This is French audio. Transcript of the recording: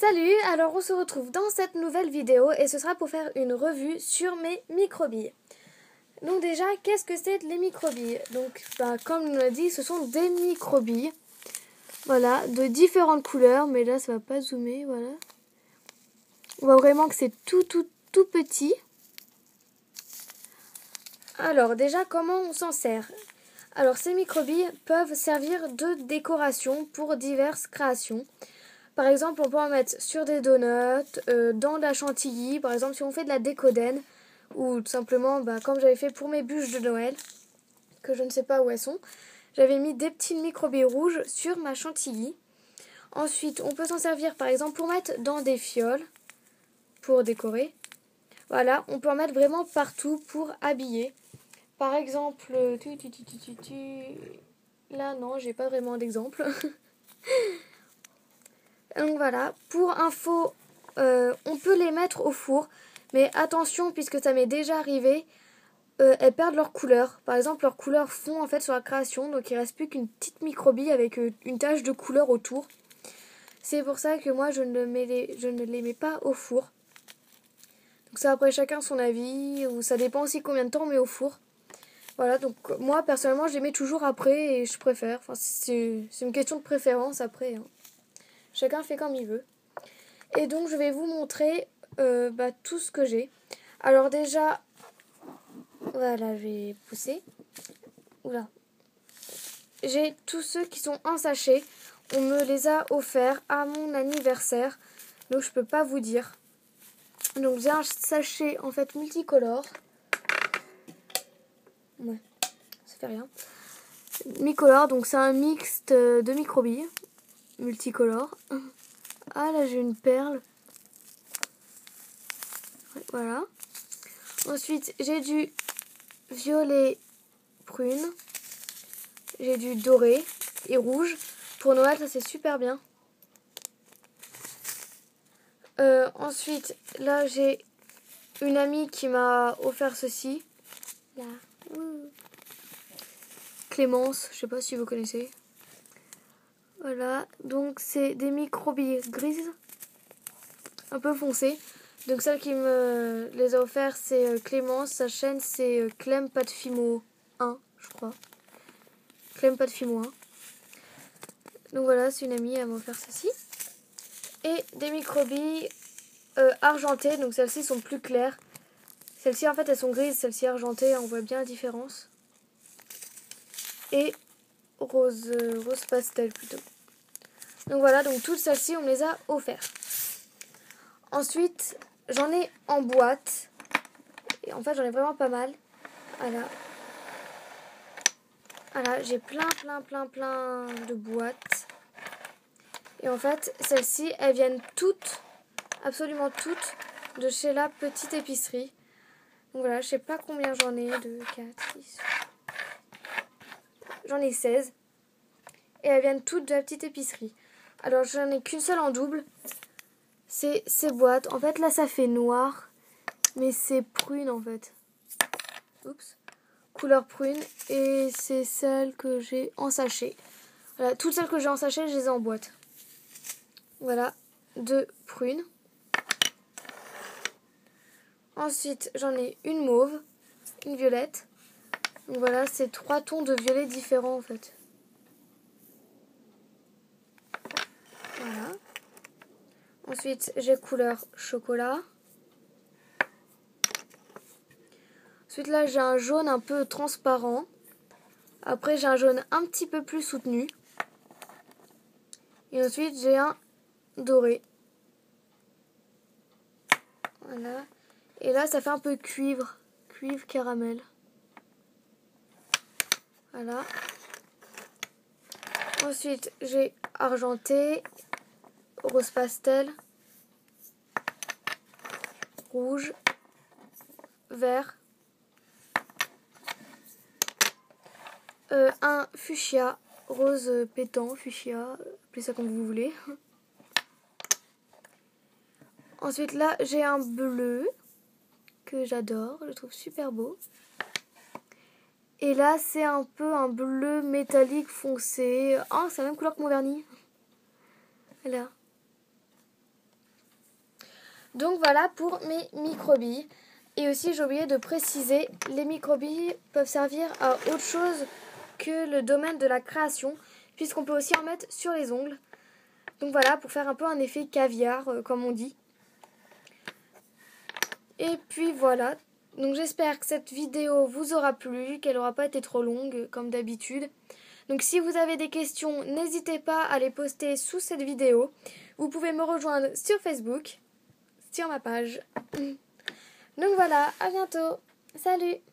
Salut, alors on se retrouve dans cette nouvelle vidéo et ce sera pour faire une revue sur mes microbilles. Donc déjà, qu'est-ce que c'est les microbilles? Donc comme on l'a dit, ce sont des microbilles. Voilà, de différentes couleurs, mais là ça va pas zoomer, voilà. On voit vraiment que c'est tout petit. Alors déjà, comment on s'en sert? Alors ces microbilles peuvent servir de décoration pour diverses créations. Par exemple, on peut en mettre sur des donuts, dans de la chantilly, par exemple si on fait de la décodène, ou tout simplement, comme j'avais fait pour mes bûches de Noël, que je ne sais pas où elles sont, j'avais mis des petites microbilles rouges sur ma chantilly. Ensuite, on peut s'en servir par exemple pour mettre dans des fioles, pour décorer. Voilà, on peut en mettre vraiment partout pour habiller. Par exemple, là non, j'ai pas vraiment d'exemple. Donc voilà, pour info, on peut les mettre au four, mais attention puisque ça m'est déjà arrivé, elles perdent leur couleur. Par exemple, leur couleur fond en fait sur la création, donc il reste plus qu'une petite microbille avec une tache de couleur autour. C'est pour ça que moi je ne les mets pas au four. Donc ça après chacun son avis, ou ça dépend aussi combien de temps on met au four. Voilà, donc moi personnellement je les mets toujours après et je préfère. Enfin c'est une question de préférence après, hein. Chacun fait comme il veut. Et donc je vais vous montrer tout ce que j'ai. Alors déjà, voilà, je vais pousser. Oula. J'ai tous ceux qui sont en sachet. On me les a offerts à mon anniversaire. Donc je peux pas vous dire. Donc j'ai un sachet en fait multicolore. Ouais, ça fait rien. Micolore, donc c'est un mixte de microbilles. Multicolore. Ah là j'ai une perle. Voilà. Ensuite j'ai du violet prune. J'ai du doré et rouge. Pour Noël ça c'est super bien. Ensuite là j'ai une amie qui m'a offert ceci. Là. Clémence, je sais pas si vous connaissez. Voilà, donc c'est des microbilles grises, un peu foncées. Donc celle qui me les a offerts c'est Clémence, sa chaîne c'est Clem Pas de Fimo 1, je crois. Clem Pas de Fimo 1. Donc voilà, c'est une amie, elle m'a offert ceci. Et des microbilles argentées, donc celles-ci sont plus claires. Celles-ci en fait elles sont grises, celles-ci argentées, on voit bien la différence. Et rose pastel plutôt. Donc voilà, donc toutes celles-ci on me les a offertes. Ensuite, j'en ai en boîte. Et en fait, j'en ai vraiment pas mal. Voilà. Voilà, j'ai plein de boîtes. Et en fait, celles-ci, elles viennent toutes, absolument toutes, de chez la petite épicerie. Donc voilà, je sais pas combien j'en ai. 2, 4, 6. J'en ai 16. Et elles viennent toutes de la petite épicerie. Alors, j'en ai qu'une seule en double. C'est ces boîtes. En fait, là, ça fait noir. Mais c'est prune, en fait. Oups. Couleur prune. Et c'est celle que j'ai en sachet. Voilà, toutes celles que j'ai en sachet, je les ai en boîte. Voilà, 2 prunes. Ensuite, j'en ai une mauve, une violette. Donc voilà, c'est 3 tons de violet différents, en fait. Voilà. Ensuite, j'ai couleur chocolat. Ensuite, là, j'ai un jaune un peu transparent. Après, j'ai un jaune un petit peu plus soutenu. Et ensuite, j'ai un doré. Voilà. Et là, ça fait un peu cuivre. Cuivre caramel. Voilà. Ensuite, j'ai argenté, rose pastel, rouge, vert, un fuchsia, rose pétant, fuchsia, appelez ça comme vous voulez. Ensuite là, j'ai un bleu que j'adore, je le trouve super beau. Et là, c'est un peu un bleu métallique foncé. Oh, c'est la même couleur que mon vernis. Voilà. Donc voilà pour mes microbilles. Et aussi j'ai oublié de préciser, les microbilles peuvent servir à autre chose que le domaine de la création, puisqu'on peut aussi en mettre sur les ongles. Donc voilà, pour faire un peu un effet caviar, comme on dit. Et puis voilà, donc j'espère que cette vidéo vous aura plu, qu'elle n'aura pas été trop longue comme d'habitude. Donc si vous avez des questions, n'hésitez pas à les poster sous cette vidéo. Vous pouvez me rejoindre sur Facebook, sur ma page. Donc voilà, à bientôt. Salut!